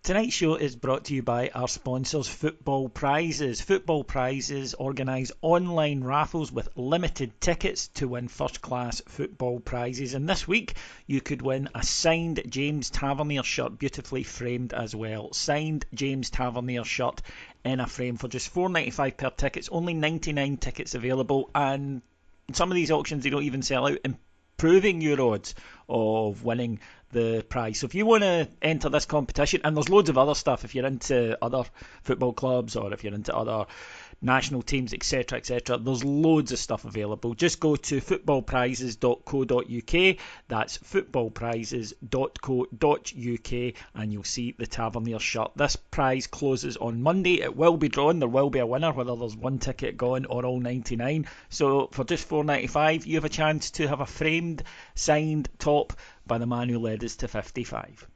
Tonight's show is brought to you by our sponsors, Football Prizes. Football Prizes organise online raffles with limited tickets to win first-class football prizes. And this week, you could win a signed James Tavernier shirt, beautifully framed as well. Signed James Tavernier shirt in a frame for just £4.95 per ticket. It's only 99 tickets available, and some of these auctions, they don't even sell out, improving your odds of winning the prize. So if you want to enter this competition, and there's loads of other stuff if you're into other football clubs or if you're into other national teams, etc., etc., there's loads of stuff available. Just go to footballprizes.co.uk. That's footballprizes.co.uk, and you'll see the Tavernier shirt. This prize closes on Monday. It will be drawn. There will be a winner, whether there's one ticket gone or all 99. So for just £4.95, you have a chance to have a framed, signed top by the man who led us to 55.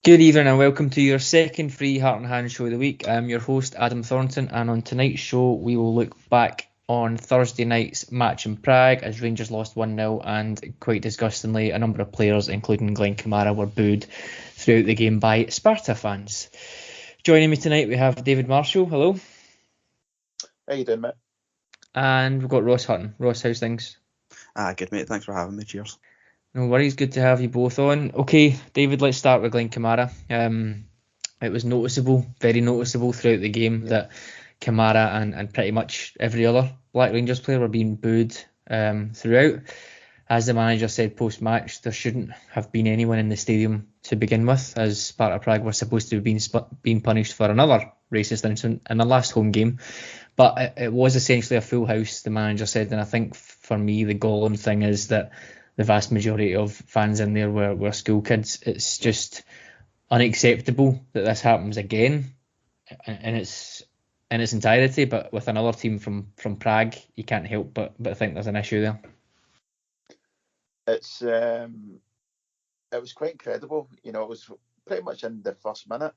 Good evening and welcome to your second free Heart and Hand show of the week. I'm your host Adam Thornton, and on tonight's show we will look back on Thursday night's match in Prague as Rangers lost 1-0, and quite disgustingly a number of players including Glen Kamara were booed throughout the game by Sparta fans. Joining me tonight we have David Marshall. Hello. How you doing, mate? And we've got Ross Hutton. Ross, how's things? Good, mate. Thanks for having me. Cheers. No worries, good to have you both on. Okay, David, let's start with Glen Kamara. It was noticeable, very noticeable throughout the game that Kamara and pretty much every other Black Rangers player were being booed throughout. As the manager said post-match, there shouldn't have been anyone in the stadium to begin with, as Sparta Prague were supposed to have been punished for another racist incident in the last home game. But it was essentially a full house, the manager said, and I think for me the galling thing is that the vast majority of fans in there were school kids. It's just unacceptable that this happens again in its entirety. But with another team from Prague, you can't help but think there's an issue there. It was quite incredible. You know, it was pretty much in the first minute,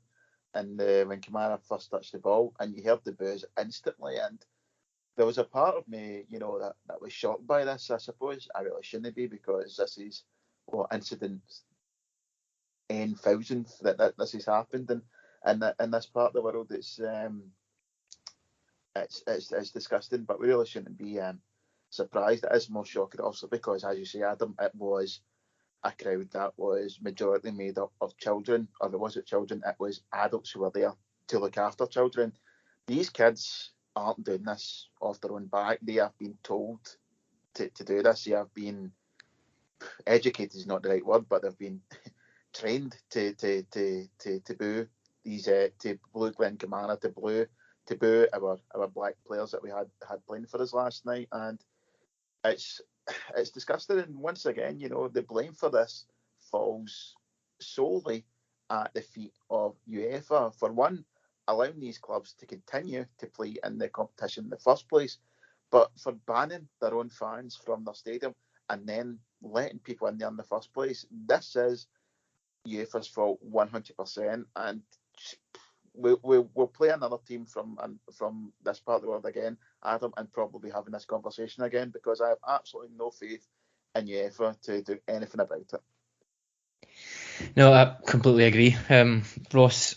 and when Kamara first touched the ball, and you heard the boos instantly, and there was a part of me, you know, that was shocked by this. I suppose I really shouldn't be, because this is incidents in thousands that this has happened, and in this part of the world, it's disgusting. But we really shouldn't be surprised. It is more shocking, also, because, as you say, Adam, it was a crowd that was majority made up of children, or there wasn't children. It was adults who were there to look after children. These kids aren't doing this off their own back. They have been told to do this. They have been educated is not the right word, but they've been trained to boo these to boo Glen Kamara, to boo our black players that we had playing for us last night, and it's disgusting. And once again, you know, the blame for this falls solely at the feet of UEFA, for one, allowing these clubs to continue to play in the competition in the first place, but for banning their own fans from their stadium and then letting people in there in the first place. This is UEFA's fault 100%, and we'll play another team from this part of the world again, Adam, and probably having this conversation again, because I have absolutely no faith in UEFA to do anything about it. No, I completely agree. Ross,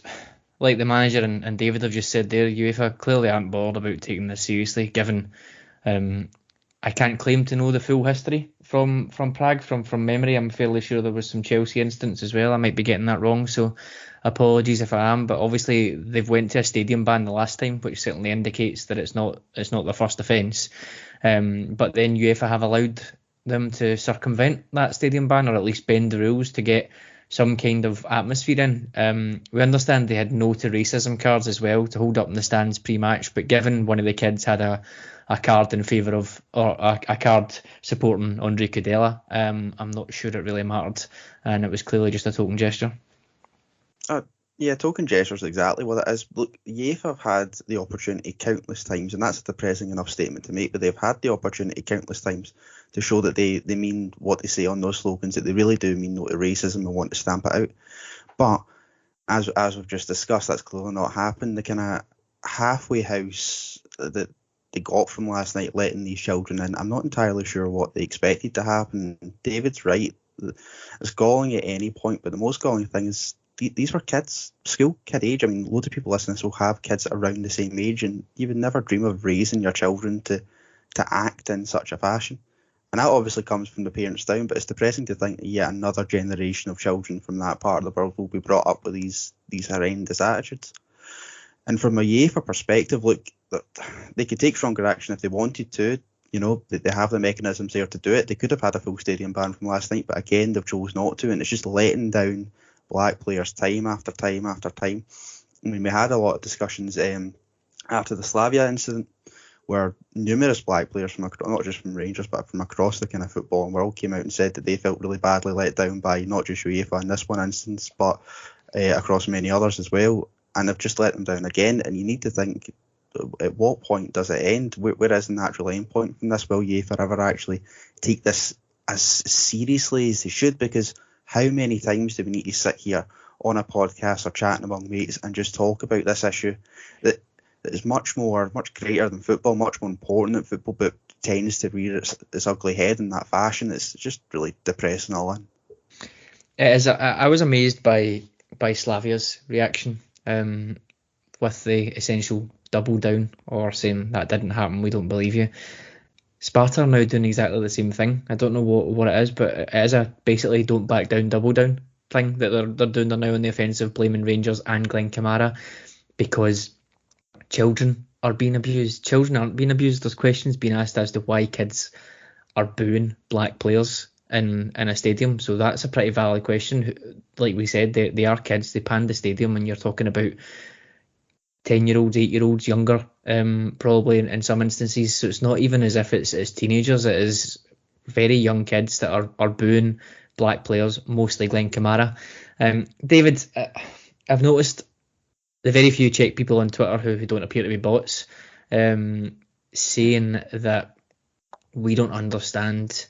like the manager and David have just said there, UEFA clearly aren't bothered about taking this seriously, given I can't claim to know the full history from Prague from memory. I'm fairly sure there was some Chelsea incidents as well. I might be getting that wrong, so apologies if I am. But obviously they've went to a stadium ban the last time, which certainly indicates that it's not the first offence. But then UEFA have allowed them to circumvent that stadium ban, or at least bend the rules to get some kind of atmosphere in. We understand they had no to racism cards as well to hold up in the stands pre-match, but given one of the kids had a card in favour of, or a card supporting Andre Kudela, I'm not sure it really mattered, and it was clearly just a token gesture. Yeah, token gestures exactly what it is. Look, UEFA have had the opportunity countless times, and that's a depressing enough statement to make, but they've had the opportunity countless times to show that they mean what they say on those slogans, that they really do mean no to racism and want to stamp it out. But as we've just discussed, that's clearly not happened. The kind of halfway house that they got from last night, letting these children in, I'm not entirely sure what they expected to happen. David's right. It's galling at any point, but the most galling thing is these were kids, school kid age. I mean, loads of people listening to this will have kids around the same age, and you would never dream of raising your children to act in such a fashion. And that obviously comes from the parents down, but it's depressing to think that yet another generation of children from that part of the world will be brought up with these horrendous attitudes. And from a UEFA perspective, look, they could take stronger action if they wanted to. You know, they have the mechanisms there to do it. They could have had a full stadium ban from last night, but again, they've chose not to, and it's just letting down black players time after time after time. I mean, we had a lot of discussions after the Slavia incident, where numerous black players from not just from Rangers but from across the kind of football world came out and said that they felt really badly let down by not just UEFA in this one instance, but across many others as well, and they've just let them down again. And you need to think, at what point does it end? Where is the natural end point from this? Will UEFA ever actually take this as seriously as they should? Because how many times do we need to sit here on a podcast or chatting among mates and just talk about this issue that is much greater than football, much more important than football, but tends to rear its ugly head in that fashion? It's just really depressing all in. It is. I was amazed by Slavia's reaction with the essential double down, or saying that didn't happen, we don't believe you. Sparta are now doing exactly the same thing. I don't know what it is, but it is a basically don't back down, double down thing that they're doing. They're now on the offensive, blaming Rangers and Glen Kamara because children are being abused. Children aren't being abused. There's questions being asked as to why kids are booing black players in a stadium. So that's a pretty valid question. Like we said, they are kids. They panned the stadium, and you're talking about 10-year-olds, 8-year-olds, younger, probably in some instances. So it's not even as if it's teenagers. It is very young kids that are booing black players, mostly Glen Kamara. David, I've noticed the very few Czech people on Twitter who don't appear to be bots, saying that we don't understand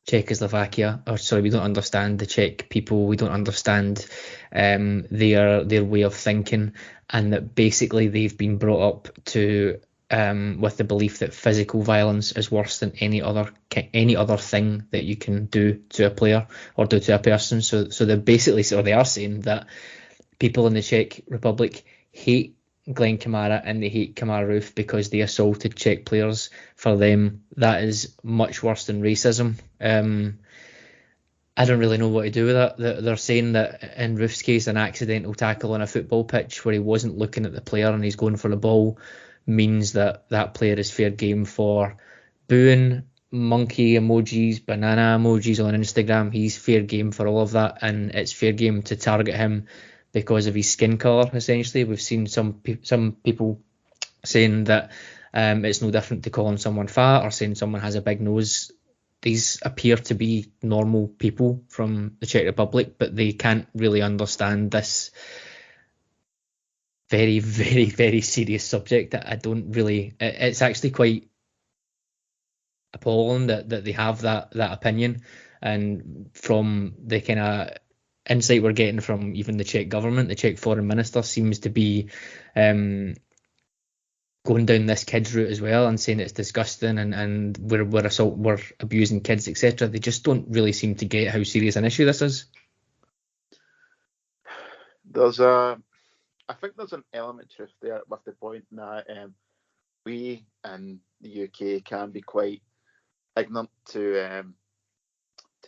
Czechoslovakia, we don't understand the Czech people, we don't understand their way of thinking, and that basically they've been brought up to with the belief that physical violence is worse than any other thing that you can do to a player or do to a person. So they are saying that people in the Czech Republic hate Glen Kamara and they hate Kamara Roof because they assaulted Czech players. For them, that is much worse than racism. I don't really know what to do with that. They're saying that in Roof's case, an accidental tackle on a football pitch where he wasn't looking at the player and he's going for the ball means that player is fair game for booing, monkey emojis, banana emojis on Instagram. He's fair game for all of that, and it's fair game to target him because of his skin colour, essentially. We've seen some people saying that it's no different to calling someone fat or saying someone has a big nose. These appear to be normal people from the Czech Republic, but they can't really understand this very, very, very serious subject. That I don't really... It's actually quite appalling that they have that opinion. And from the kind of insight we're getting from even the Czech government, the Czech foreign minister seems to be going down this kids route as well and saying it's disgusting and we're abusing kids, etc. They just don't really seem to get how serious an issue this is. I think there's an element of truth there with the point that we in the UK can be quite ignorant to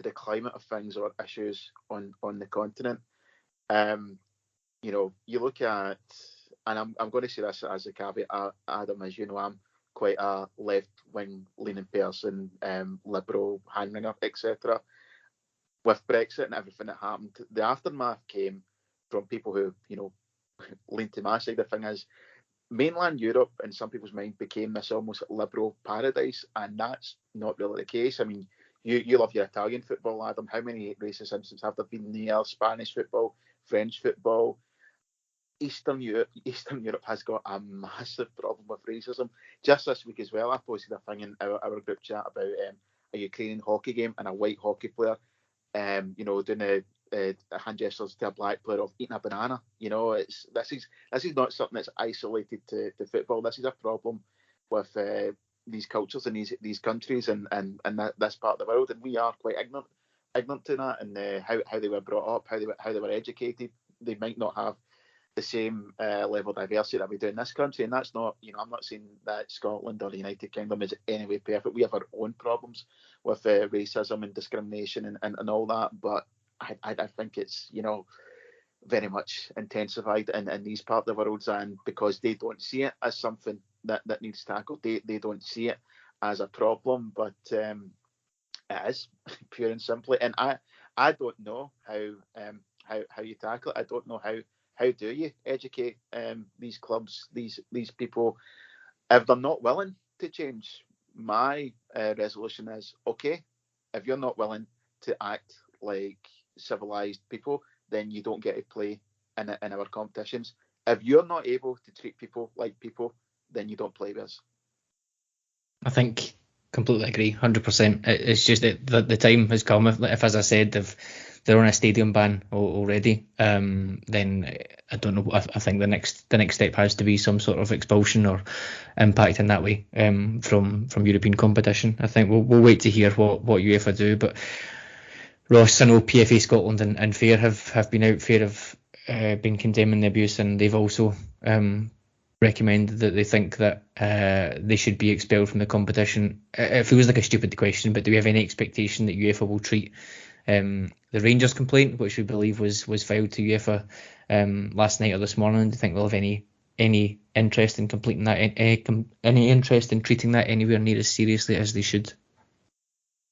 the climate of things or issues on the continent. You look at, and I'm going to say this as a caveat, Adam, as you know, I'm quite a left-wing leaning person, liberal, hand-wringer, etc. With Brexit and everything that happened, the aftermath came from people who, lean to my side. The thing is, mainland Europe, in some people's mind, became this almost liberal paradise, and that's not really the case. I mean, you love your Italian football, Adam. How many racist incidents have there been there? Spanish football, French football. Eastern Europe has got a massive problem with racism. Just this week as well, I posted a thing in our group chat about a Ukrainian hockey game and a white hockey player, doing a hand gestures to a black player of eating a banana. This is not something that's isolated to football. This is a problem with these cultures and these countries and this part of the world, and we are quite ignorant to that and how they were brought up, how they were educated. They might not have the same level of diversity that we do in this country, and that's not, I'm not saying that Scotland or the United Kingdom is anyway perfect. We have our own problems with racism and discrimination and all that, but I think it's very much intensified in these part of the world, and because they don't see it as something that needs tackled, they don't see it as a problem, but it is pure and simply. And I don't know how you tackle it. I don't know how do you educate these clubs, these people, if they're not willing to change. My resolution is, okay, if you're not willing to act like civilized people, then you don't get to play in our competitions. If you're not able to treat people like people, then you don't play with us. I think completely agree, 100%. It's just that the time has come. If as I said, they're on a stadium ban already, then I don't know. I think the next step has to be some sort of expulsion or impact in that way from European competition. I think we'll wait to hear what UEFA do. But Ross, I know PFA Scotland and FAIR have been out. FAIR have been condemning the abuse, and they've also recommended that they think that they should be expelled from the competition. It feels like a stupid question, but do we have any expectation that UEFA will treat the Rangers complaint, which we believe was filed to UEFA last night or this morning? Do you think they'll have any interest in completing that, any interest in treating that anywhere near as seriously as they should?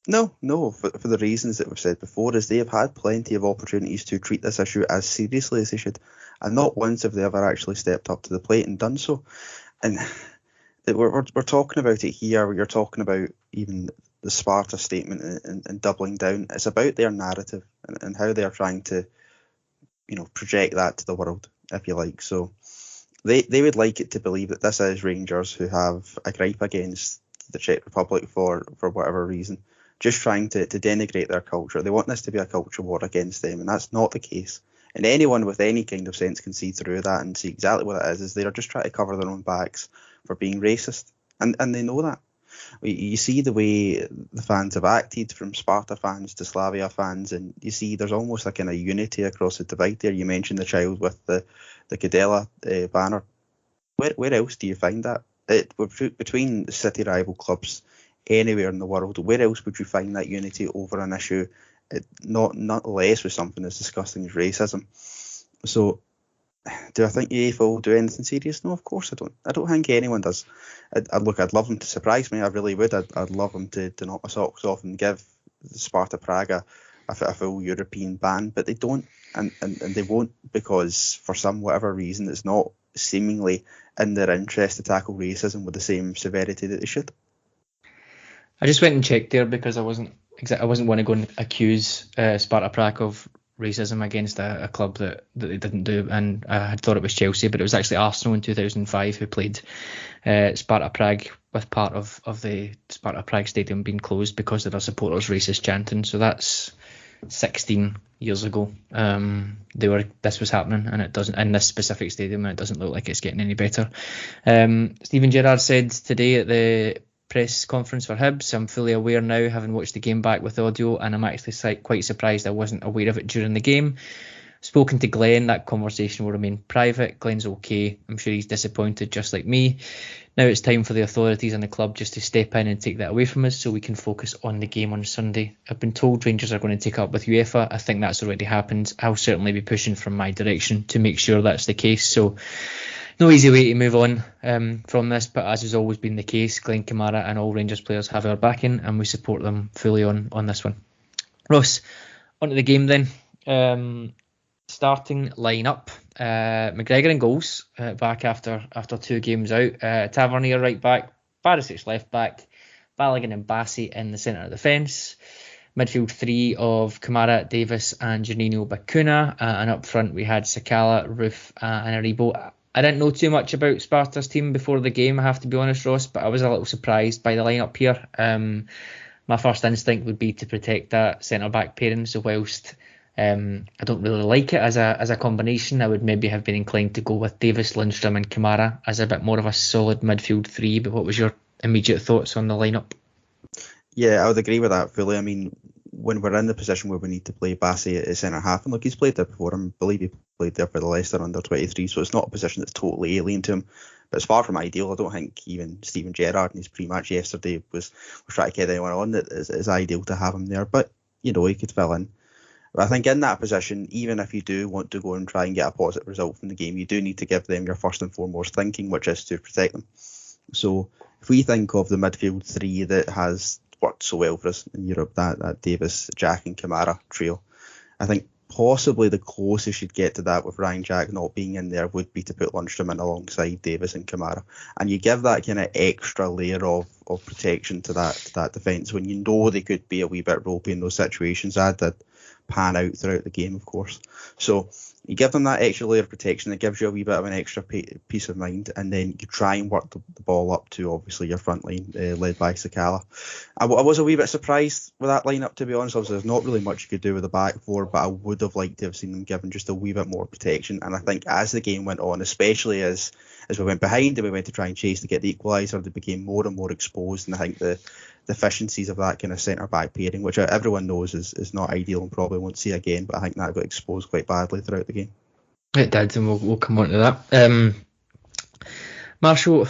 No, for the reasons that we've said before, is they have had plenty of opportunities to treat this issue as seriously as they should, and not once have they ever actually stepped up to the plate and done so. And we're talking about it here. You're talking about even the Sparta statement and doubling down. It's about their narrative and how they are trying to, project that to the world, if you like. So they would like it to believe that this is Rangers who have a gripe against the Czech Republic for whatever reason, just trying to denigrate their culture. They want this to be a culture war against them, and that's not the case. And anyone with any kind of sense can see through that and see exactly what it is they're just trying to cover their own backs for being racist. And they know that. You see the way the fans have acted, from Sparta fans to Slavia fans, and you see there's almost a kind of unity across the divide there. You mentioned the child with the Cadella banner. Where else do you find that? Between the city rival clubs anywhere in the world, where else would you find that unity over an issue, not less with something as disgusting as racism? So, do I think UEFA will do anything serious? No, of course I don't. I don't think anyone does. I'd love them to surprise me. I really would. I'd love them to knock my socks off and give Sparta Prague a full European ban, but they don't, and they won't, because for some whatever reason it's not seemingly in their interest to tackle racism with the same severity that they should. I just went and checked there because I wasn't want to go and accuse Sparta Prague of racism against a club that they didn't do, and I had thought it was Chelsea, but it was actually Arsenal in 2005 who played Sparta Prague, with part of the Sparta Prague stadium being closed because of their supporters' racist chanting. So that's 16 years ago. This was happening, and it doesn't, in this specific stadium, and it doesn't look like it's getting any better. Steven Gerrard said today at the press conference for Hibs, "I'm fully aware now, having watched the game back with audio, and I'm actually quite surprised I wasn't aware of it during the game. Spoken to Glen, that conversation will remain private. Glen's okay. I'm sure he's disappointed just like me. Now it's time for the authorities and the club just to step in and take that away from us so we can focus on the game on Sunday. I've been told Rangers are going to take up with UEFA. I think that's already happened. I'll certainly be pushing from my direction to make sure that's the case." So no easy way to move on from this, but as has always been the case, Glen Kamara and all Rangers players have our backing, and we support them fully on this one. Ross, on to the game then. Starting line-up. McGregor in goals, back after 2 games out. Tavernier right back, Barisic left back, Balogun and Bassey in the centre of the fence. midfield three of Kamara, Davis and Juninho Bacuna, and up front we had Sakala, Roof and Aribo. I didn't know too much about Sparta's team before the game, I have to be honest, Ross, but I was a little surprised by the lineup here. My first instinct would be to protect that centre-back pairing, so whilst I don't really like it as a combination, I would maybe have been inclined to go with Davis, Lundstram and Kamara as a bit more of a solid midfield three. But what was your immediate thoughts on the lineup? Yeah, I would agree with that fully. I mean, when we're in the position where we need to play Bassey at centre half, and look, he's played there before. I believe he played there for the Leicester under 23, so it's not a position that's totally alien to him. But it's far from ideal. I don't think even Steven Gerrard in his pre-match yesterday was trying to get anyone on that it's ideal to have him there. But, he could fill in. But I think in that position, even if you do want to go and try and get a positive result from the game, you do need to give them your first and foremost thinking, which is to protect them. So if we think of the midfield three that has worked so well for us in Europe, that Davis, Jack and Kamara trio, I think possibly the closest you'd get to that with Ryan Jack not being in there would be to put Lundstram in alongside Davis and Kamara, and you give that kind of extra layer of protection to that defence when you know they could be a wee bit ropey in those situations. That did pan out throughout the game, of course. So you give them that extra layer of protection, it gives you a wee bit of an extra peace of mind, and then you try and work the ball up to obviously your front line led by Sakala. I was a wee bit surprised with that lineup, to be honest. Obviously there's not really much you could do with the back four, but I would have liked to have seen them given just a wee bit more protection. And I think as the game went on, especially as we went behind and we went to try and chase to get the equaliser, they became more and more exposed, and I think the deficiencies of that kind of centre-back pairing, which everyone knows is not ideal and probably won't see again, but I think that got exposed quite badly throughout the game. It did, and we'll come on to that. Marshall,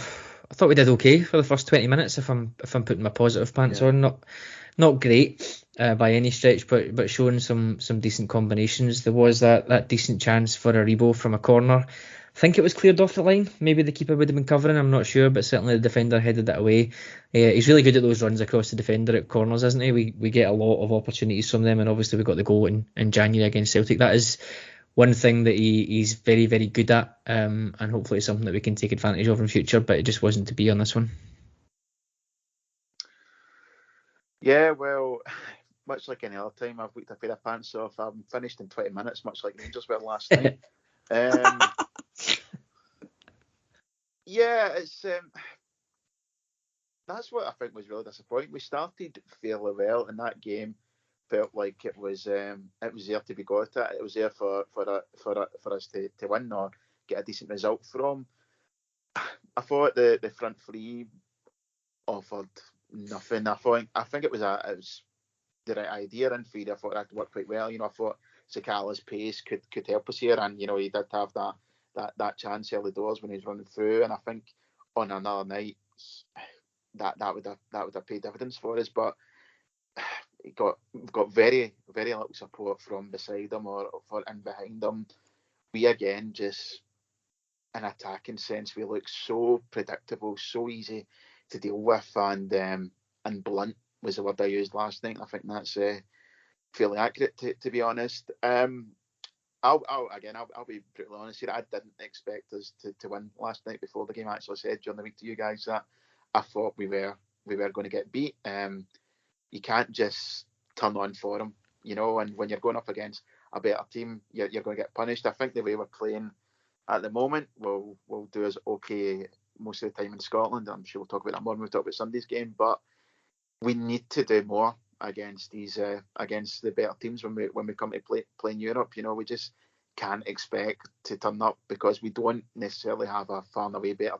I thought we did okay for the first 20 minutes, if I'm putting my positive pants on. Not great by any stretch, but showing some decent combinations. There was that decent chance for Aribo from a corner. I think it was cleared off the line. Maybe the keeper would have been covering, I'm not sure, but certainly the defender headed that away. He's really good at those runs across the defender at corners, isn't he? We get a lot of opportunities from them, and obviously we got the goal in January against Celtic. That is one thing that he's very, very good at, and hopefully it's something that we can take advantage of in future, but it just wasn't to be on this one. Yeah, well, much like any other time I've looked a pair of pants off, I'm finished in 20 minutes, much like Rangers were last night. Yeah, it's that's what I think was really disappointing. We started fairly well, and that game felt like it was there to be got at. It was there for us to win or get a decent result from. I thought the front three offered nothing. I think it was the right idea in theory. I thought that worked quite well. I thought Sakala's pace could help us here, and he did have that chance early doors when he was running through, and I think on another night that would have paid dividends for us. But he got very, very little support from beside him or in behind him. We again just in attacking sense we look so predictable, so easy to deal with, and blunt was the word I used last night. I think that's fairly accurate to be honest. I'll be brutally honest here. I didn't expect us to win last night before the game. I actually said during the week to you guys that I thought we were going to get beat. You can't just turn on for them, and when you're going up against a better team, you're going to get punished. I think the way we're playing at the moment will do us okay most of the time in Scotland. I'm sure we'll talk about that more when we talk about Sunday's game, but we need to do more against these against the better teams when we come to play in Europe. We just can't expect to turn up because we don't necessarily have a far and away better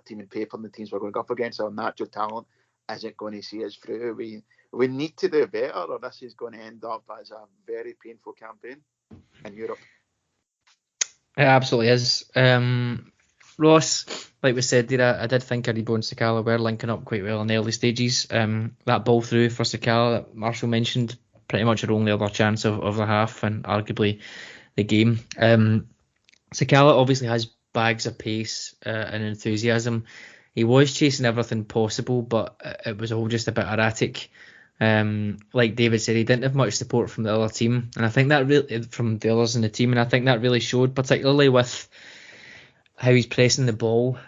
team in paper than the teams we're going up against. Our natural talent isn't going to see us through. We need to do better, or this is going to end up as a very painful campaign in Europe. It absolutely is. Ross, like we said there, I did think Aribo and Sakala were linking up quite well in the early stages. That ball through for Sakala that Marshall mentioned, pretty much our only other chance of the half and arguably the game. Sakala obviously has bags of pace and enthusiasm. He was chasing everything possible, but it was all just a bit erratic. Like David said, he didn't have much support from the other team, and I think that really from the others in the team, and I think that really showed, particularly with how he's pressing the ball.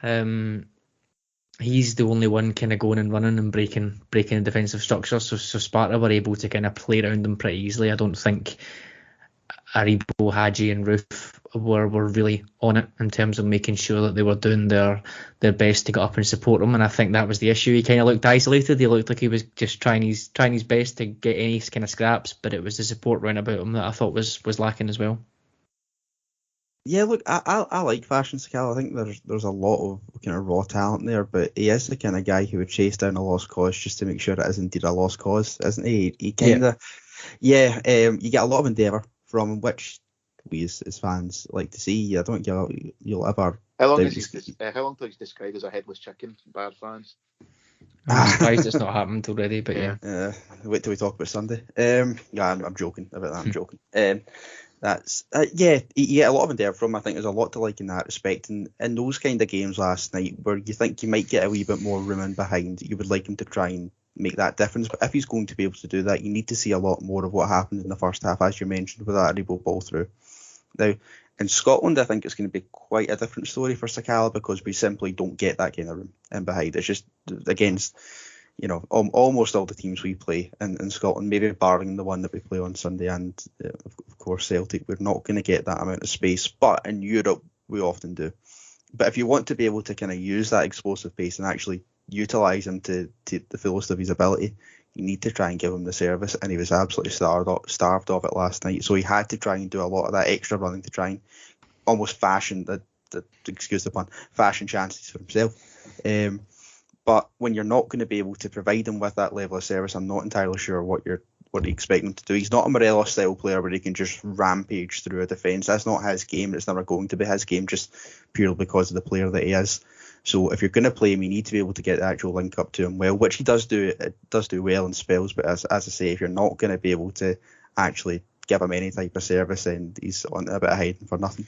he's the only one kind of going and running and breaking the defensive structure. So Sparta were able to kind of play around them pretty easily. I don't think Aribo, Hadji and Roof were really on it in terms of making sure that they were doing their best to get up and support him, and I think that was the issue. He kind of looked isolated. He looked like he was just trying his best to get any kind of scraps, but it was the support round about him that I thought was lacking as well. Yeah, look, I like Fashion Sakala. I think there's a lot of kind of raw talent there, but he is the kind of guy who would chase down a lost cause just to make sure it is indeed a lost cause, isn't he? He kind of, you get a lot of endeavour from him, which we as fans like to see. I don't think you'll ever. How long till he's described as a headless chicken by our fans? I'm surprised it's not happened already, but yeah. Wait till we talk about Sunday. I'm joking about that. I'm joking. You get a lot of endeavour from him. I think there's a lot to like in that respect. And in those kind of games last night where you think you might get a wee bit more room in behind, you would like him to try and make that difference. But if he's going to be able to do that, you need to see a lot more of what happened in the first half, as you mentioned, with that Aribo ball through. Now, in Scotland, I think it's going to be quite a different story for Sakala because we simply don't get that kind of room in behind. It's just against, almost all the teams we play in Scotland, maybe barring the one that we play on Sunday and, of course, Celtic, we're not going to get that amount of space. But in Europe, we often do. But if you want to be able to kind of use that explosive pace and actually utilise him to the fullest of his ability, you need to try and give him the service, and he was absolutely starved of it last night. So he had to try and do a lot of that extra running to try and almost fashion excuse the pun, fashion chances for himself. But when you're not going to be able to provide him with that level of service, I'm not entirely sure what you expect him to do. He's not a Morelos style player where he can just rampage through a defence. That's not his game. It's never going to be his game, just purely because of the player that he is. So if you're going to play him, you need to be able to get the actual link up to him well, which he does do. It does do well in spells. But as I say, if you're not going to be able to actually give him any type of service, then he's on a bit of hiding for nothing.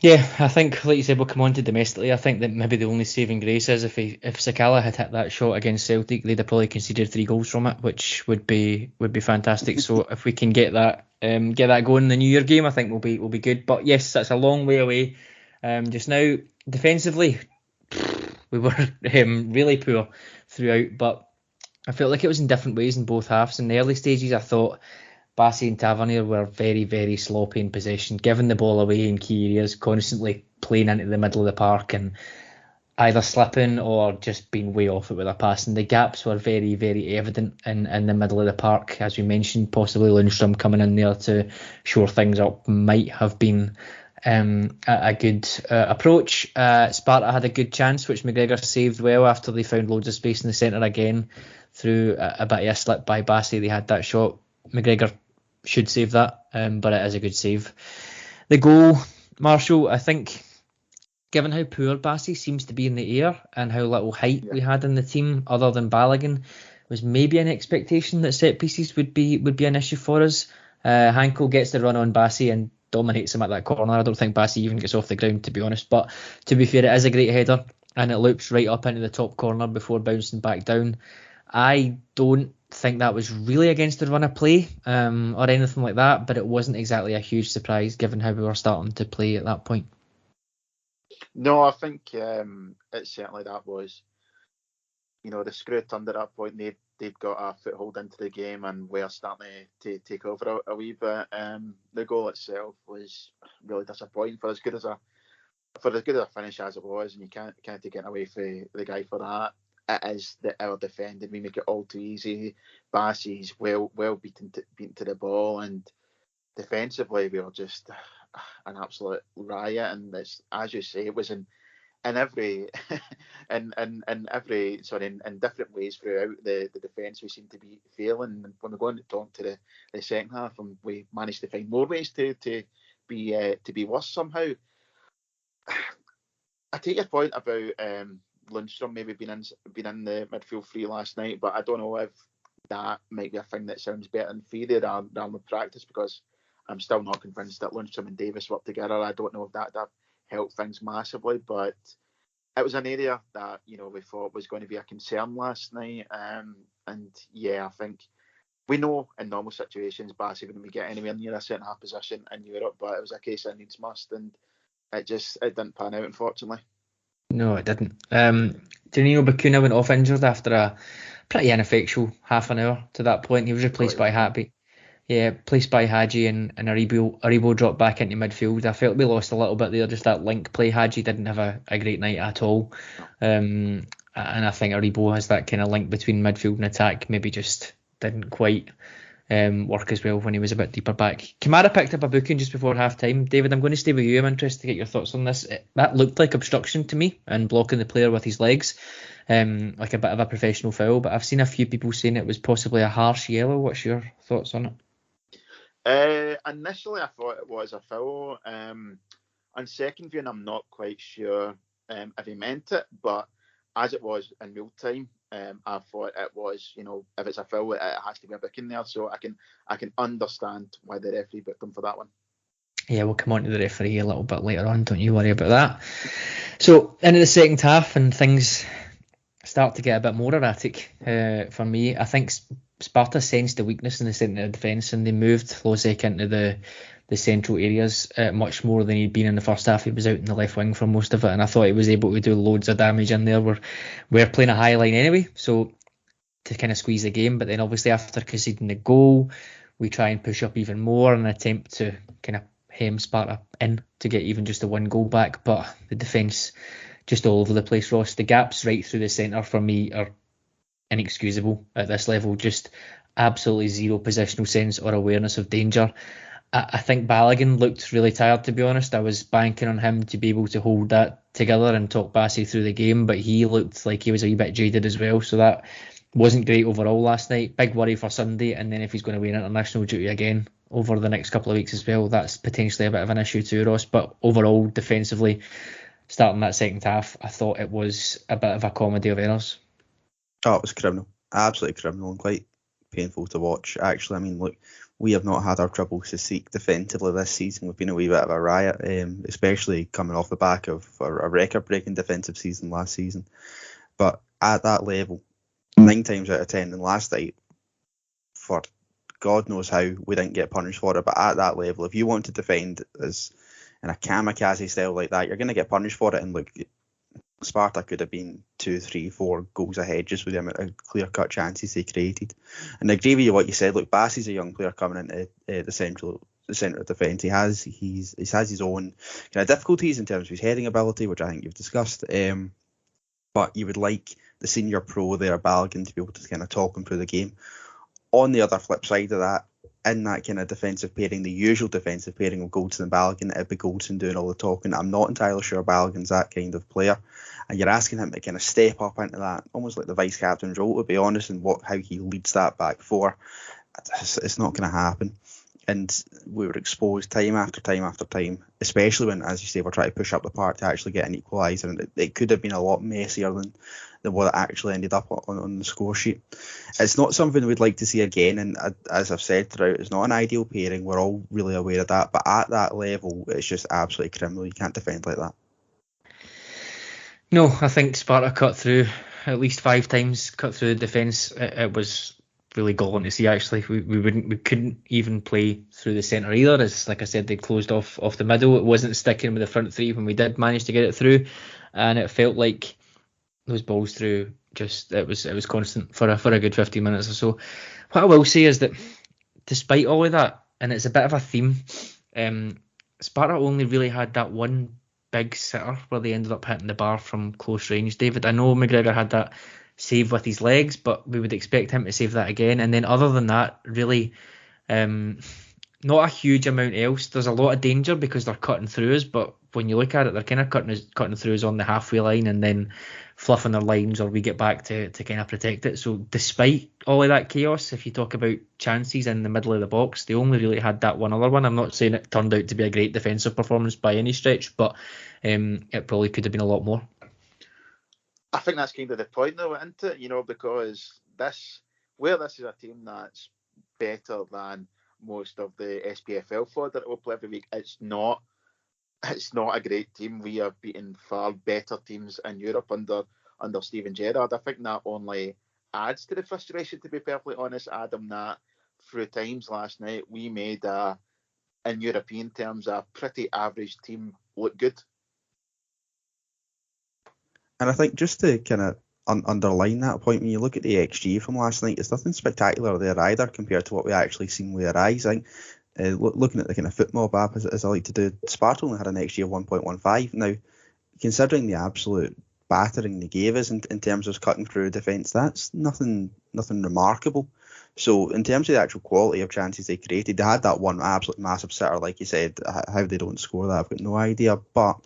Yeah, I think, like you said, we'll come on to domestically. I think that maybe the only saving grace is if Sakala had hit that shot against Celtic, they'd have probably conceded 3 goals from it, which would be fantastic. So if we can get that going in the New Year game, I think we'll be good. But yes, that's a long way away. Just now, defensively, we were really poor throughout, but I felt like it was in different ways in both halves. In the early stages, I thought Bassey and Tavernier were very, very sloppy in possession, giving the ball away in key areas, constantly playing into the middle of the park and either slipping or just being way off it with a pass. And the gaps were very, very evident in the middle of the park. As we mentioned, possibly Lundstrom coming in there to shore things up might have been a good approach. Sparta had a good chance, which McGregor saved well after they found loads of space in the centre again through a bit of a slip by Bassey. They had that shot. McGregor should save that, but it is a good save. The goal, Marshall, I think, given how poor Bassey seems to be in the air and how little height we had in the team, other than Balogun, was maybe an expectation that set pieces would be an issue for us. Hankel gets the run on Bassey and dominates him at that corner. I don't think Bassey even gets off the ground, to be honest. But to be fair, it is a great header, and it loops right up into the top corner before bouncing back down. I don't think that was really against the run of play or anything like that, but it wasn't exactly a huge surprise given how we were starting to play at that point. No, I think it certainly that was, the screw turned at that point. They'd got a foothold into the game and were starting to take over a wee bit. The goal itself was really disappointing for as good as a finish as it was, and you can't take it away from the guy for that. It is our defending. We make it all too easy. Bassey's well beaten to the ball, and defensively we were just an absolute riot. And it's, as you say, it was in every in different ways throughout the defence. We seem to be failing, and when we go on to the second half, and we managed to find more ways to be worse somehow. I take your point about Lundstrom maybe being in the midfield three last night, but I don't know if that might be a thing that sounds better in theory than with practice, because I'm still not convinced that Lundstrom and Davis work together. I don't know if that helped things massively, but it was an area that we thought was going to be a concern last night. And yeah, I think we know in normal situations Bassey wouldn't be get anywhere near a centre half position in Europe, but it was a case of needs must, and it didn't pan out, unfortunately. No, it didn't. Danilo Bacuna went off injured after a pretty ineffectual half an hour to that point. He was replaced by Happy. Yeah, placed by Hadji, and Aribo dropped back into midfield. I felt we lost a little bit there, just that link play. Hadji didn't have a great night at all. And I think Aribo has that kind of link between midfield and attack, maybe just didn't quite work as well when he was a bit deeper back. Kamara picked up a booking just before half time. David, I'm going to stay with you. I'm interested to get your thoughts on this. That looked like obstruction to me and blocking the player with his legs, like a bit of a professional foul, but I've seen a few people saying it was possibly a harsh yellow. What's your thoughts on it? Initially, I thought it was a foul. On second viewing, I'm not quite sure if he meant it, but as it was in real time, I thought it was. If it's a foul, it has to be a booking there. So I can understand why the referee booked him for that one. Yeah, we'll come on to the referee a little bit later on. Don't you worry about that. So into the second half, and things start to get a bit more erratic for me. I think Sparta sensed the weakness in the centre of defence, and they moved Lozek into the central areas much more than he'd been in the first half. He was out in the left wing for most of it, and I thought he was able to do loads of damage in there. We're playing a high line anyway, so to kind of squeeze the game. But then obviously after conceding the goal, we try and push up even more in an attempt to kind of hem Sparta in to get even just a one goal back. But the defence just all over the place, Ross. The gaps right through the centre for me are inexcusable at this level. Just absolutely zero positional sense or awareness of danger. I think Balogun looked really tired, to be honest. I was banking on him to be able to hold that together and talk Bassi through the game, but he looked like he was a wee bit jaded as well, so that wasn't great overall last night. Big worry for Sunday, and then if he's going to be in international duty again over the next couple of weeks as well, that's potentially a bit of an issue too, Ross. But overall, defensively, starting that second half, I thought it was a bit of a comedy of errors. Oh, it was criminal. Absolutely criminal and quite painful to watch. Actually, I mean, look, we have not had our troubles to seek defensively this season. We've been a wee bit of a riot, especially coming off the back of a record-breaking defensive season last season. But at that level, 9 times out of 10, and last night, for God knows how, we didn't get punished for it. But at that level, if you want to defend as in a kamikaze style like that, you're going to get punished for it. And look, Sparta could have been 2, 3, 4 goals ahead just with the amount of clear-cut chances they created. And I agree with you what you said. Look, Bassey's a young player coming into the centre of defence. He has his own kind of difficulties in terms of his heading ability, which I think you've discussed. But you would like the senior pro there, Balogun, to be able to kind of talk him through the game. On the other flip side of that, in that kind of defensive pairing, the usual defensive pairing of Goldson and Balogun, it'd be Goldson doing all the talking. I'm not entirely sure Balogun's that kind of player. And you're asking him to kind of step up into that, almost like the vice captain's role, to be honest, and how he leads that back four. It's not going to happen. And we were exposed time after time after time, especially when, as you say, we're trying to push up the park to actually get an equaliser. And it could have been a lot messier than what it actually ended up on the score sheet. It's not something we'd like to see again. And as I've said throughout, it's not an ideal pairing. We're all really aware of that. But at that level, it's just absolutely criminal. You can't defend like that. No, I think Sparta cut through at least 5 times, cut through the defence. It was really galling to see, actually. We couldn't even play through the centre either, as like I said, they closed off the middle. It wasn't sticking with the front three when we did manage to get it through, and it felt like those balls through, just it was constant for a good 15 minutes or so. What I will say is that despite all of that, and it's a bit of a theme, Sparta only really had that one big sitter where they ended up hitting the bar from close range. David, I know McGregor had that save with his legs, but we would expect him to save that again. And then other than that, really not a huge amount else. There's a lot of danger because they're cutting through us, but when you look at it, they're kind of cutting through us on the halfway line and then fluffing their lines, or we get back to kind of protect it. So despite all of that chaos, if you talk about chances in the middle of the box, they only really had that one other one. I'm not saying it turned out to be a great defensive performance by any stretch, but it probably could have been a lot more. I think that's kind of the point, though, isn't it? Because this is a team that's better than most of the SPFL fodder that will play every week. It's not a great team. We have beaten far better teams in Europe under Steven Gerrard. I think that only adds to the frustration, to be perfectly honest, Adam, that through times last night we made in European terms a pretty average team look good. And I think just to kind of underline that point, when you look at the XG from last night, it's nothing spectacular there either compared to what we actually seen with our eyes. I think, looking at the kind of football app as I like to do, Sparta only had an XG of 1.15. Now, considering the absolute battering they gave us in terms of cutting through defence, that's nothing remarkable. So in terms of the actual quality of chances they created, they had that one absolute massive sitter, like you said. How they don't score that, I've got no idea. But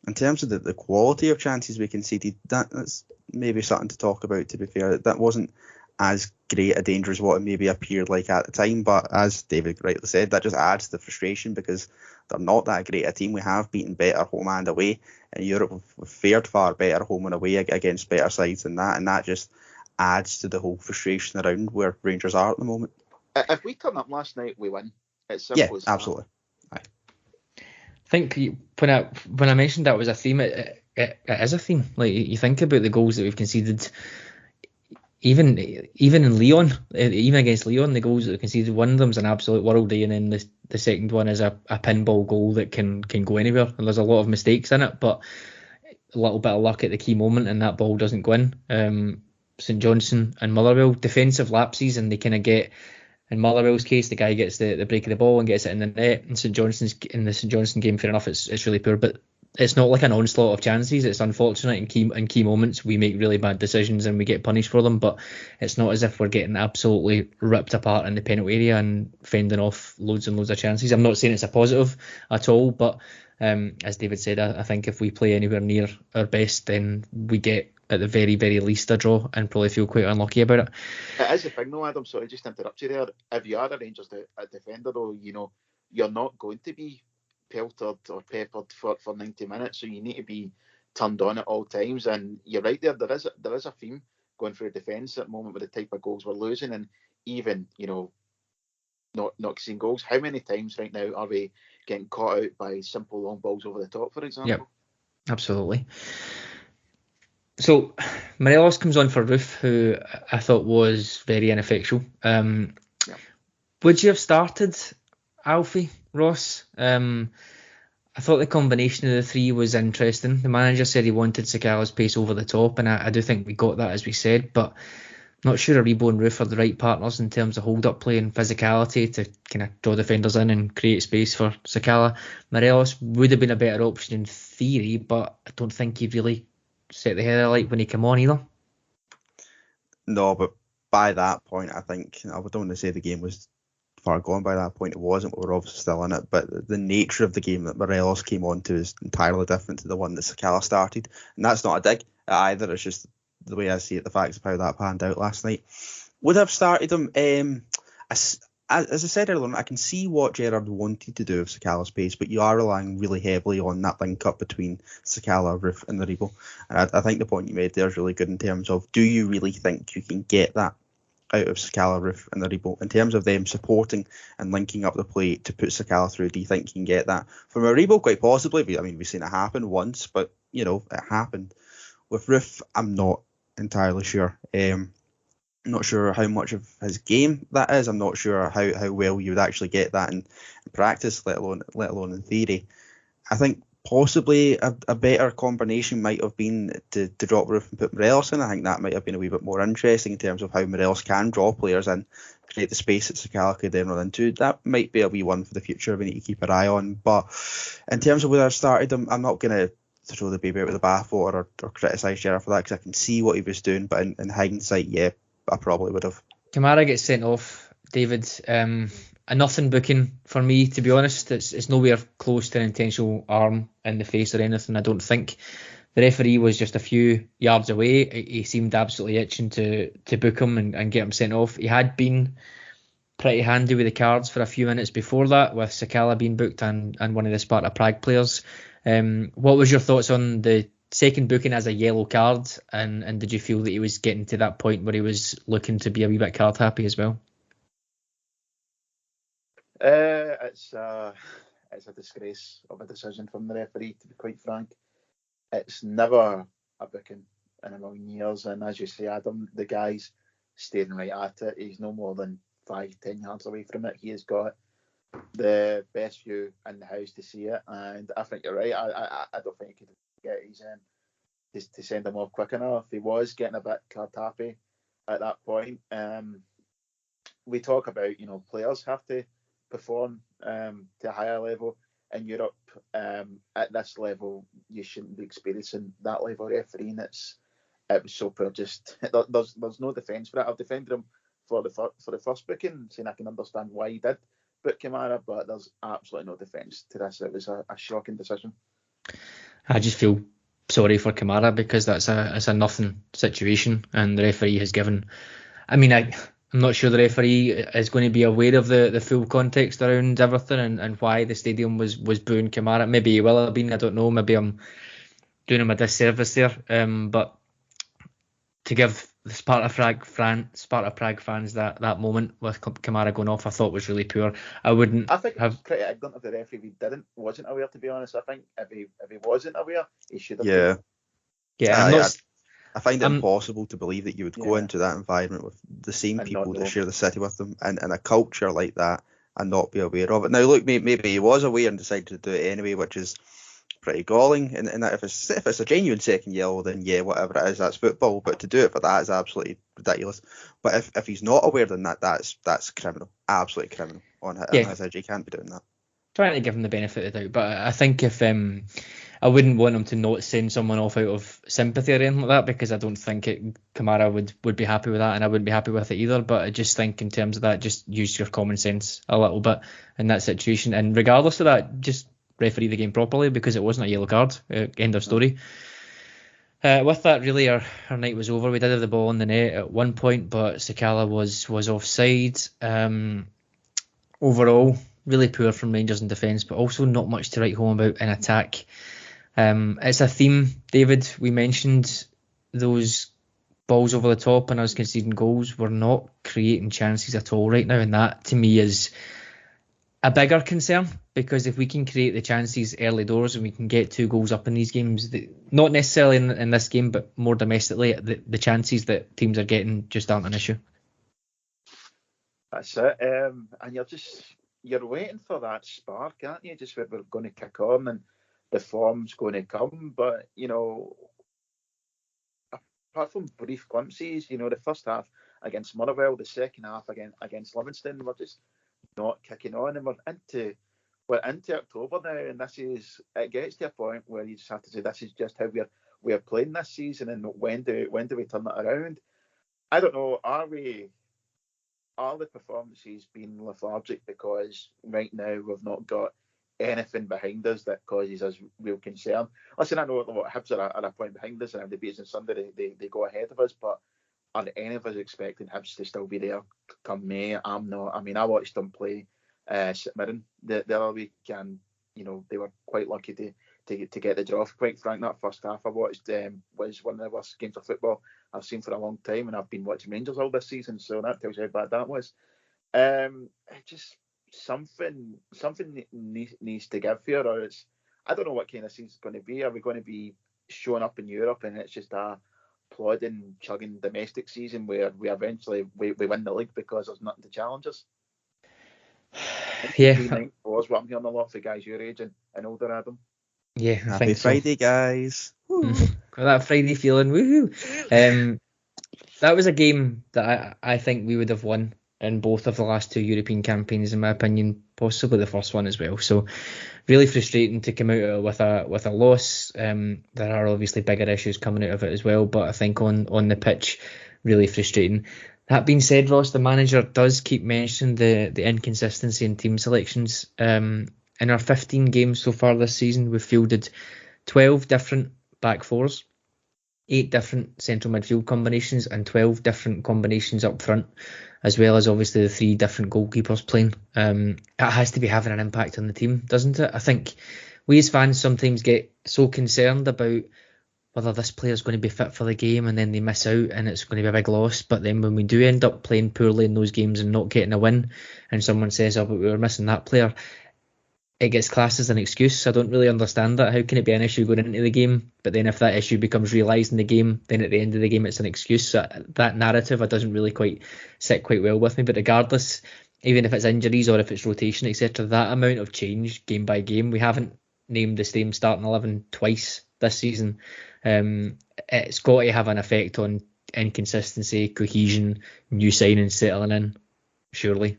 in terms of the quality of chances we conceded, that's maybe something to talk about, to be fair. That wasn't as great a danger as what it maybe appeared like at the time. But as David rightly said, that just adds to the frustration because they're not that great a team. We have beaten better home and away. In Europe, we've fared far better home and away against better sides than that. And that just adds to the whole frustration around where Rangers are at the moment. If we turn up last night, we win. It's simple as that. Absolutely. I think when I mentioned that was a theme, it is a theme. Like, you think about the goals that we've conceded, even in Lyon, even against Lyon, the goals that we conceded, one of them's an absolute worldie, and then the second one is a pinball goal that can go anywhere. And there's a lot of mistakes in it, but a little bit of luck at the key moment, and that ball doesn't go in. St Johnstone and Motherwell, defensive lapses, and they kind of get, in Motherwell's case, the guy gets the break of the ball and gets it in the net. In the St Johnstone game, fair enough, it's really poor, but it's not like an onslaught of chances. It's unfortunate in key moments we make really bad decisions and we get punished for them, but it's not as if we're getting absolutely ripped apart in the penalty area and fending off loads and loads of chances. I'm not saying it's a positive at all, but as David said, I think if we play anywhere near our best, then we get at the very, very least a draw and probably feel quite unlucky about it. It is the thing though, Adam, sorry, just to interrupt you there. If you are a Rangers defender though, you're not going to be pelted or peppered for 90 minutes, so you need to be turned on at all times. And you're right there is a theme going through defence at the moment with the type of goals we're losing, and even not seeing goals. How many times right now are we getting caught out by simple long balls over the top, for example? Yep, absolutely. So Morelos comes on for Roof, who I thought was very ineffectual. Would you have started Alfie, Ross? I thought the combination of the three was interesting. The manager said he wanted Sakala's pace over the top, and I do think we got that, as we said, but not sure Aribo and Roof are the right partners in terms of hold-up play and physicality to kind of draw defenders in and create space for Sakala. Morelos would have been a better option in theory, but I don't think he really set the head alight when he came on either. No, but by that point, I think, I don't want to say the game was far gone by that point. It wasn't. We were obviously still in it, but the nature of the game that Morelos came on to is entirely different to the one that Sakala started. And that's not a dig either. It's just the way I see it, the facts of how that panned out last night. Would have started him. As I said earlier, I can see what Gerrard wanted to do with Sakala's pace, but you are relying really heavily on that link-up between Sakala, Roof and Aribo. And I think the point you made there is really good in terms of, do you really think you can get that out of Sakala, Roof and Aribo? In terms of them supporting and linking up the play to put Sakala through, do you think you can get that? From Aribo, quite possibly. I mean, we've seen it happen once, but, it happened. With Roof, I'm not entirely sure. I'm not sure how much of his game that is. I'm not sure how well you would actually get that in practice, let alone in theory. I think possibly a better combination might have been to drop Roof and put Morelos in. I think that might have been a wee bit more interesting in terms of how Morelos can draw players in, create the space that Sakala could then run into. That might be a wee one for the future we need to keep an eye on. But in terms of where I started him, I'm not going to throw the baby out with the bathwater or criticise Gerrard for that, because I can see what he was doing. But in hindsight, yeah, I probably would have. Kamara gets sent off, David. A nothing booking for me, to be honest. It's nowhere close to an intentional arm in the face or anything, I don't think. The referee was just a few yards away. He seemed absolutely itching to book him and get him sent off. He had been pretty handy with the cards for a few minutes before that, with Sakala being booked and one of the Sparta Prague players. What was your thoughts on the second booking as a yellow card, and did you feel that he was getting to that point where he was looking to be a wee bit card happy as well? It's a disgrace of a decision from the referee, to be quite frank. It's never a booking in a million years, and as you say, Adam, the guy's staring right at it. He's no more than 5-10 yards away from it. He has got the best view in the house to see it, and I think you're right. I don't think he could get to send him off quick enough. He was getting a bit card happy at that point. We talk about, players have to perform to a higher level in Europe. At this level, you shouldn't be experiencing that level of refereeing. It was so poor. Just there's no defence for it. I've defended him for the first booking, saying I can understand why he did book Kamara, but there's absolutely no defence to this. It was a shocking decision. I just feel sorry for Kamara because it's a nothing situation, and the referee has given. I mean, I'm not sure the referee is going to be aware of the full context around everything and why the stadium was booing Kamara. Maybe he will have been. I don't know. Maybe I'm doing him a disservice there. But to give the Sparta Prague fans that moment with Kamara going off, I thought was really poor. I think it was pretty ignorant of the referee if he wasn't aware, to be honest. I think if he wasn't aware, he should have. Yeah. I find it impossible to believe that you would go into that environment with the same people that share the city with them and a culture like that and not be aware of it. Now, look, maybe he was aware and decided to do it anyway, which is pretty galling. And that if it's a genuine second yellow, then yeah, whatever it is, that's football. But to do it for that is absolutely ridiculous. But if he's not aware, then that's criminal, absolutely criminal on his edge. He can't be doing that. Trying to give him the benefit of the doubt, but I think if I wouldn't want him to not send someone off out of sympathy or anything like that, because I don't think Kamara would be happy with that, and I wouldn't be happy with it either. But I just think in terms of that, just use your common sense a little bit in that situation, and regardless of that, just referee the game properly, because it wasn't a yellow card. End of story. With that, really, our night was over. We did have the ball in the net at one point, but Sakala was offside. Overall, really poor from Rangers in defence, but also not much to write home about in attack. It's a theme, David. We mentioned those balls over the top and us conceding goals. We're not creating chances at all right now, and that to me is a bigger concern, because if we can create the chances early doors and we can get 2 goals up in these games, not necessarily in this game, but more domestically, the chances that teams are getting just aren't an issue. That's it. And you're waiting for that spark, aren't you? Just where we're going to kick on and the form's going to come. But, apart from brief glimpses, the first half against Motherwell, the second half against Livingston, we're just not kicking on, and we're into October now, and it gets to a point where you just have to say this is just how we're playing this season, and when do we turn it around? I don't know. Are the performances being lethargic because right now we've not got anything behind us that causes us real concern? Listen, I know what Hibs are a point behind us, and if they beat us on Sunday, they go ahead of us, but are any of us expecting Hibs to still be there come May? I'm not. I mean, I watched them play St Mirren the other week, and they were quite lucky to get the draw. Quite frank, that first half I watched was one of the worst games of football I've seen for a long time, and I've been watching Rangers all this season, so that tells you how bad that was. Just something needs to give here, or I don't know what kind of season it's going to be. Are we going to be showing up in Europe and it's just a plodding, chugging domestic season where we eventually we win the league because there's nothing to challenge us? Yeah, was what I'm hearing a lot for guys your age and older, Adam. Yeah, I Happy think so. Friday, guys. Got that Friday feeling, woohoo. That was a game that I think we would have won in both of the last 2 European campaigns, in my opinion, possibly the first one as well. So really frustrating to come out with a loss. There are obviously bigger issues coming out of it as well, but I think on the pitch, really frustrating. That being said, Ross, the manager does keep mentioning the inconsistency in team selections. In our 15 games so far this season, we've fielded 12 different back fours, 8 different central midfield combinations, and 12 different combinations up front, as well as obviously the 3 different goalkeepers playing. It has to be having an impact on the team, doesn't it? I think we as fans sometimes get so concerned about whether this player is going to be fit for the game, and then they miss out and it's going to be a big loss. But then when we do end up playing poorly in those games and not getting a win, and someone says, oh, but we were missing that player, it gets classed as an excuse. I don't really understand that. How can it be an issue going into the game, but then if that issue becomes realised in the game, then at the end of the game it's an excuse? So that narrative, it doesn't really quite sit quite well with me. But regardless, even if it's injuries or if it's rotation, etc., that amount of change game by game, we haven't named the same starting 11 twice this season. It's got to have an effect on inconsistency, cohesion, new signings settling in, surely.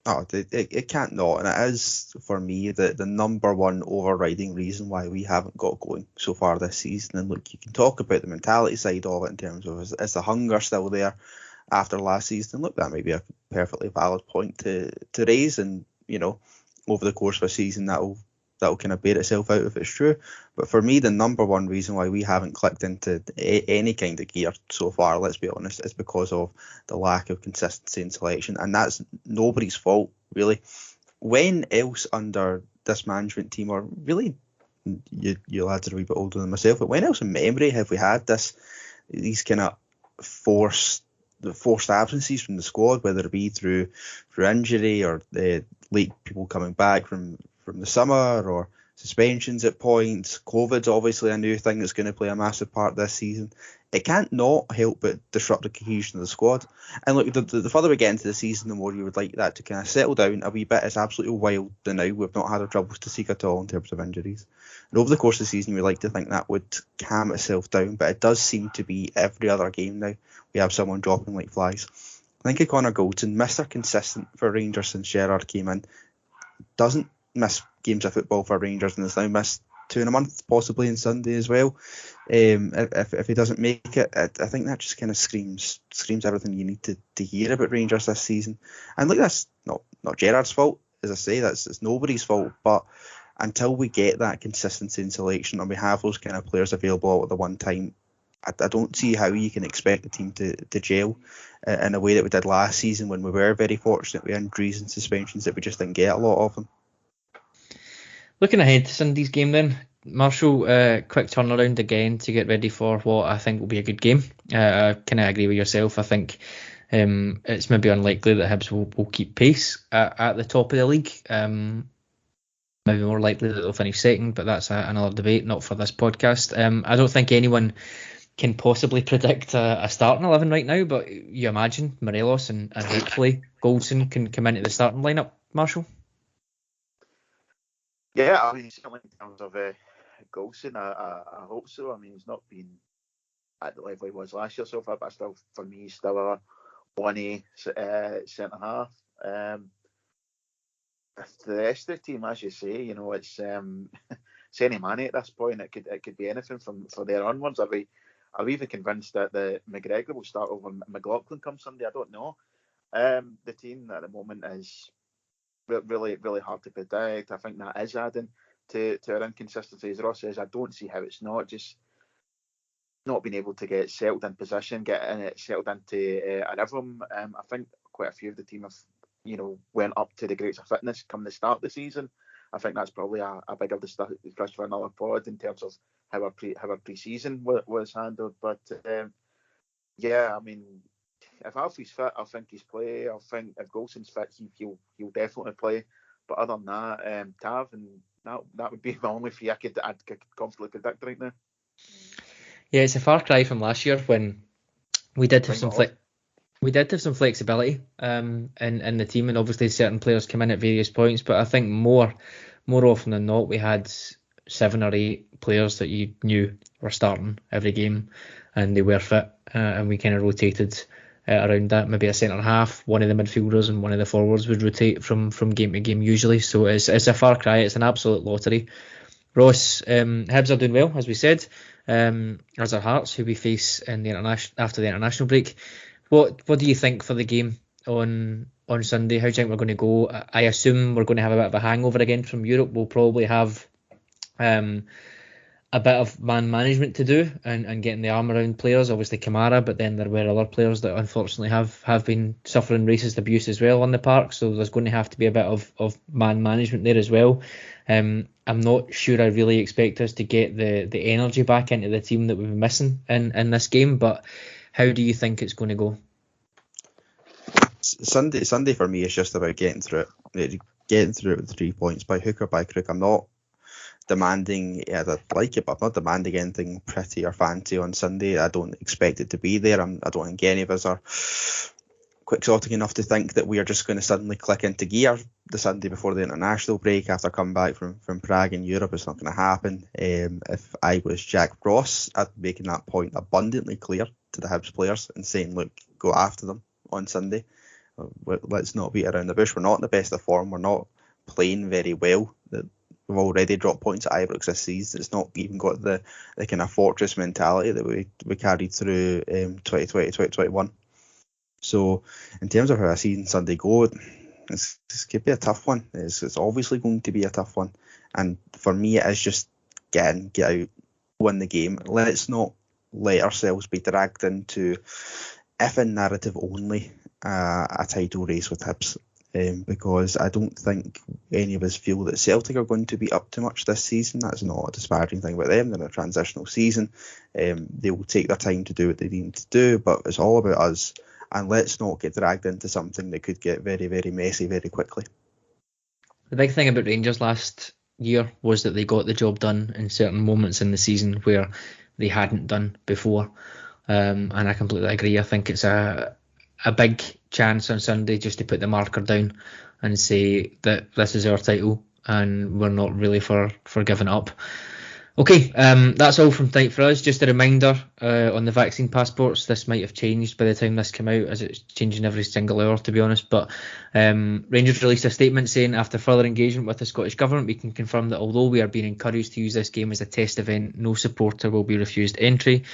Oh, it can't not, and it is for me the number one overriding reason why we haven't got going so far this season. And look, you can talk about the mentality side of it in terms of is the hunger still there after last season? And look, that may be a perfectly valid point to raise, and over the course of a season that'll kind of bear itself out if it's true. But for me, the number one reason why we haven't clicked into any kind of gear so far, let's be honest, is because of the lack of consistency in selection. And that's nobody's fault, really. When else under this management team, or really, you lads are a wee bit older than myself, but when else in memory have we had these kind of forced absences from the squad, whether it be through injury or late people coming back from the summer, or suspensions at points? COVID's obviously a new thing that's going to play a massive part this season. It can't not help but disrupt the cohesion of the squad. And look, the further we get into the season, the more you would like that to kind of settle down a wee bit. It's absolutely wild that now we've not had our troubles to seek at all in terms of injuries. And over the course of the season, we like to think that would calm itself down, but it does seem to be every other game now we have someone dropping like flies. I think of Connor Goldson, Mr. Consistent for Rangers since Gerrard came in, doesn't miss games of football for Rangers, and has now missed 2 in a month, possibly on Sunday as well. If he doesn't make it, I think that just kind of screams everything you need to hear about Rangers this season. And look, that's not Gerrard's fault, as I say, it's nobody's fault. But until we get that consistency in selection, and we have those kind of players available all at the one time, I don't see how you can expect the team to gel in a way that we did last season, when we were very fortunate with injuries and suspensions that we just didn't get a lot of them. Looking ahead to Sunday's game then, Marshall, quick turnaround again to get ready for what I think will be a good game. I kind of agree with yourself. I think it's maybe unlikely that Hibs will keep pace at the top of the league. Maybe more likely that they'll finish second, but that's another debate, not for this podcast. I don't think anyone can possibly predict a starting 11 right now, but you imagine Morelos and hopefully Goldson can come into the starting lineup, Marshall? Yeah, I mean, certainly in terms of Goldson, I hope so. I mean, he's not been at the level he was last year so far, but still, for me, he's still a 1A centre half. The rest of the team, as you say, it's any money at this point. It could be anything from there onwards. Are we even convinced that the McGregor will start over McLaughlin come Sunday? I don't know. The team at the moment is really, really hard to predict. I think that is adding to our inconsistency. As Ross says, I don't see how it's not just not being able to get settled in position, settled into a rhythm. I think quite a few of the team have, went up to the greats of fitness come the start of the season. I think that's probably a bigger discussion for another pod in terms of how our pre-season was handled. But yeah, I mean, if Alfie's fit, I think he's play. I think if Golson's fit, he'll definitely play. But other than that, Tav, and that would be my only fee I could comfortably predict right now. Yeah, it's a far cry from last year when we did have some flexibility in the team, and obviously certain players come in at various points. But I think more often than not, we had 7 or 8 players that you knew were starting every game, and they were fit, and we kind of rotated around that. Maybe a centre half, one of the midfielders and one of the forwards would rotate from game to game usually. So it's a far cry. It's an absolute lottery. Ross, Hibs are doing well, as we said, as are Hearts, who we face in the after the international break. What do you think for the game on Sunday? How do you think we're going to go? I assume we're going to have a bit of a hangover again from Europe. We'll probably have a bit of man management to do and getting the arm around players, obviously Kamara, but then there were other players that unfortunately have been suffering racist abuse as well on the park, so there's going to have to be a bit of man management there as well. I'm not sure I really expect us to get the energy back into the team that we've been missing in this game, but how do you think it's going to go? Sunday for me is just about getting through it with 3 points by hook or by crook. I'm not demanding, I'd like it, but I'm not demanding anything pretty or fancy on Sunday. I don't expect it to be there. I don't think any of us are quixotic enough to think that we are just going to suddenly click into gear the Sunday before the international break after coming back from Prague in Europe. It's not going to happen. If I was Jack Ross, I'd be making that point abundantly clear to the Hibs players and saying, look, go after them on Sunday. Let's not beat around the bush. We're not in the best of form. We're not playing very well. We've already dropped points at Ibrox this season. It's not even got the kind of fortress mentality that we carried through 2020, 2021. So in terms of how I see Sunday go, this could be a tough one. It's obviously going to be a tough one. And for me, it is just get out, win the game. Let's not let ourselves be dragged into, if in narrative only, a title race with Hibs. Because I don't think any of us feel that Celtic are going to be up to much this season. That's not a disparaging thing about them. They're in a transitional season. They will take their time to do what they need to do, but it's all about us. And let's not get dragged into something that could get very, very messy very quickly. The big thing about Rangers last year was that they got the job done in certain moments in the season where they hadn't done before. And I completely agree. I think it's a big chance on Sunday just to put the marker down and say that this is our title and we're not really for giving up. Okay, that's all from tonight for us. Just a reminder on the vaccine passports, this might have changed by the time this came out, as it's changing every single hour, to be honest. But Rangers released a statement saying, after further engagement with the Scottish Government, we can confirm that although we are being encouraged to use this game as a test event, no supporter will be refused entry.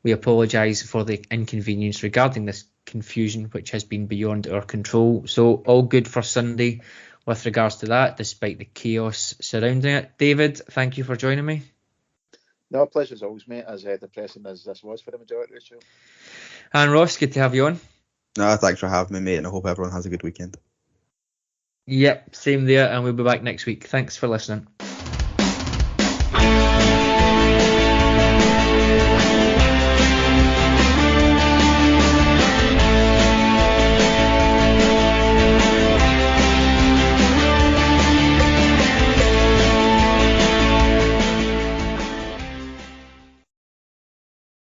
We apologise for the inconvenience regarding this confusion, which has been beyond our control. So all good for Sunday with regards to that, despite the chaos surrounding it. David, thank you for joining me. No, pleasure as always, mate, as depressing as this was for the majority of the show. And Ross, good to have you on. No, thanks for having me, mate, and I hope everyone has a good weekend. Yep, same there, and we'll be back next week. Thanks for listening.